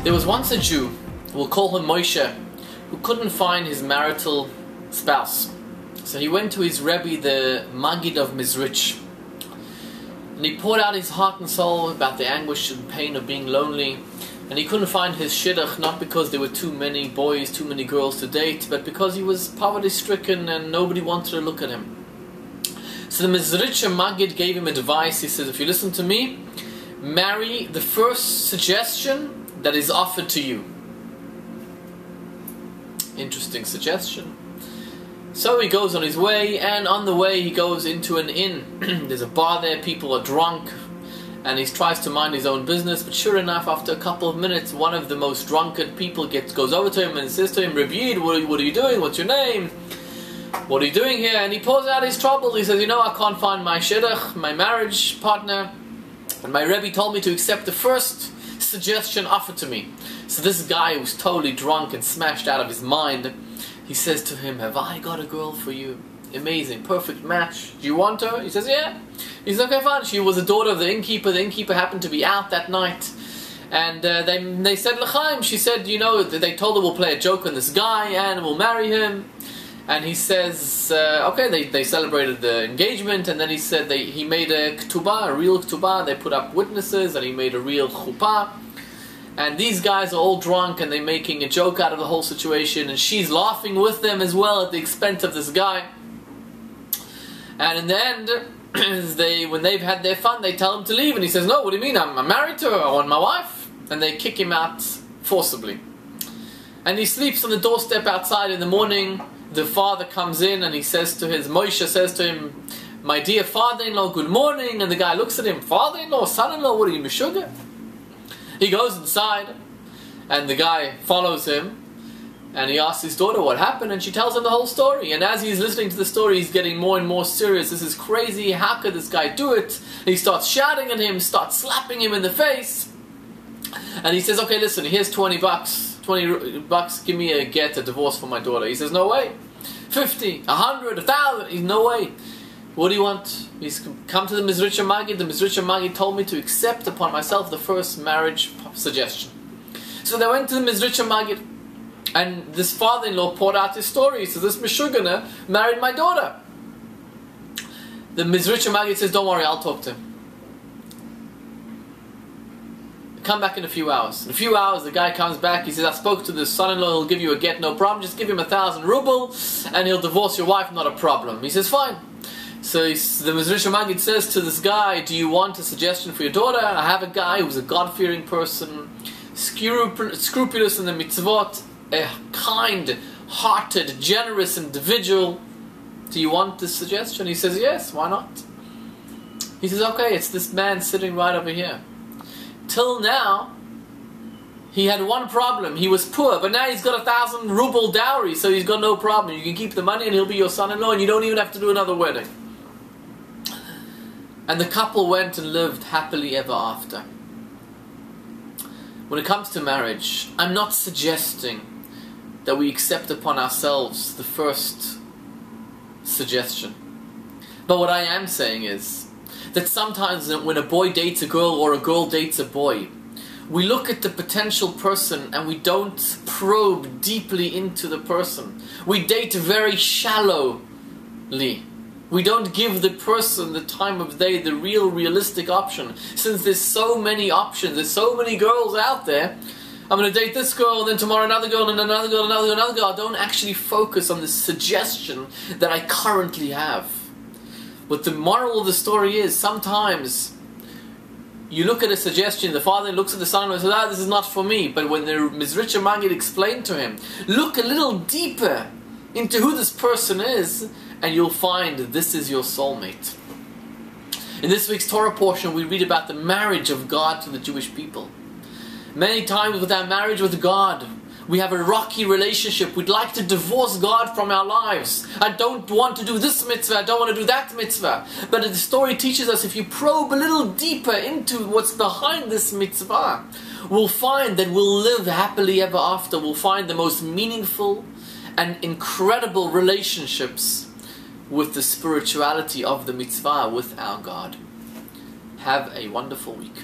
There was once a Jew, we'll call him Moshe, who couldn't find his marital spouse. So he went to his Rebbe, the Maggid of Mizrich, and he poured out his heart and soul about the anguish and pain of being lonely. And he couldn't find his shidduch, not because there were too many boys, too many girls to date, but because he was poverty-stricken and nobody wanted to look at him. So the Mizrich Maggid gave him advice. He says, if you listen to me, marry the first suggestion that is offered to you. Interesting suggestion. So he goes on his way, and on the way he goes into an inn. There's a bar there, people are drunk, and he tries to mind his own business, but sure enough, after a couple of minutes, one of the most drunkard people goes over to him and says to him, Rebbe, what are you doing? What's your name? What are you doing here? And he pours out his trouble. He says, you know, I can't find my shidduch, my marriage partner, and my Rebbe told me to accept the first suggestion offered to me. So this guy who's totally drunk and smashed out of his mind, he says to him, have I got a girl for you? Amazing, perfect match. Do you want her? He says, yeah. He says, okay, fine. She was a daughter of the innkeeper. The innkeeper happened to be out that night. And they said, L'chaim. She said, you know, they told her we'll play a joke on this guy and we'll marry him. And he says, okay, they celebrated the engagement, and then he said he made a ketubah, a real ketubah. They put up witnesses, and he made a real chuppah. And these guys are all drunk, and they're making a joke out of the whole situation, and she's laughing with them as well at the expense of this guy. And in the end, when they've had their fun, they tell him to leave, and he says, no, what do you mean? I'm married to her, I want my wife. And they kick him out forcibly. And he sleeps on the doorstep outside. In the morning, the father comes in and he says to Moshe says to him, my dear father-in-law, good morning. And the guy looks at him, father-in-law, son-in-law, what are you, Meshuggah? He goes inside, and the guy follows him, and he asks his daughter what happened, and she tells him the whole story. And as he's listening to the story, he's getting more and more serious. This is crazy, how could this guy do it? And he starts shouting at him, starts slapping him in the face. And he says, okay, listen, here's 20 bucks, give me a divorce for my daughter. He says, no way. 50, 100, 1,000, he's no way. What do you want? He's come to the Mizrich Maggid. The Mizrich Maggid told me to accept upon myself the first marriage suggestion. So they went to the Mizrich Maggid, and this father-in-law poured out his story. He says, this Meshuggah married my daughter. The Mizrich Maggid says, don't worry, I'll talk to him. Come back in a few hours. In a few hours, the guy comes back. He says, I spoke to the son-in-law. He'll give you a get, no problem. Just give him 1,000 ruble, and he'll divorce your wife, not a problem. He says, fine. So the Mizrich Maggid says to this guy, do you want a suggestion for your daughter? I have a guy who's a God-fearing person, scrupulous in the mitzvot, a kind-hearted, generous individual. Do you want this suggestion? He says, yes, why not? He says, okay, it's this man sitting right over here. Till now, he had one problem. He was poor, but now he's got 1,000 ruble dowry, so he's got no problem. You can keep the money and he'll be your son-in-law, and you don't even have to do another wedding. And the couple went and lived happily ever after. When it comes to marriage, I'm not suggesting that we accept upon ourselves the first suggestion. But what I am saying is that sometimes when a boy dates a girl or a girl dates a boy, we look at the potential person and we don't probe deeply into the person. We date very shallowly. We don't give the person the time of day, the realistic option. Since there's so many options, there's so many girls out there, I'm going to date this girl, and then tomorrow another girl, and another girl, another girl, another girl. I don't actually focus on the suggestion that I currently have. What the moral of the story is, sometimes you look at a suggestion, the father looks at the son and says, this is not for me. But when the Mizrich Maggid explained to him, look a little deeper into who this person is, and you'll find that this is your soulmate. In this week's Torah portion, we read about the marriage of God to the Jewish people. Many times with our marriage with God, we have a rocky relationship. We'd like to divorce God from our lives. I don't want to do this mitzvah, I don't want to do that mitzvah. But the story teaches us if you probe a little deeper into what's behind this mitzvah, we'll find that we'll live happily ever after. We'll find the most meaningful and incredible relationships with the spirituality of the mitzvah with our God. Have a wonderful week.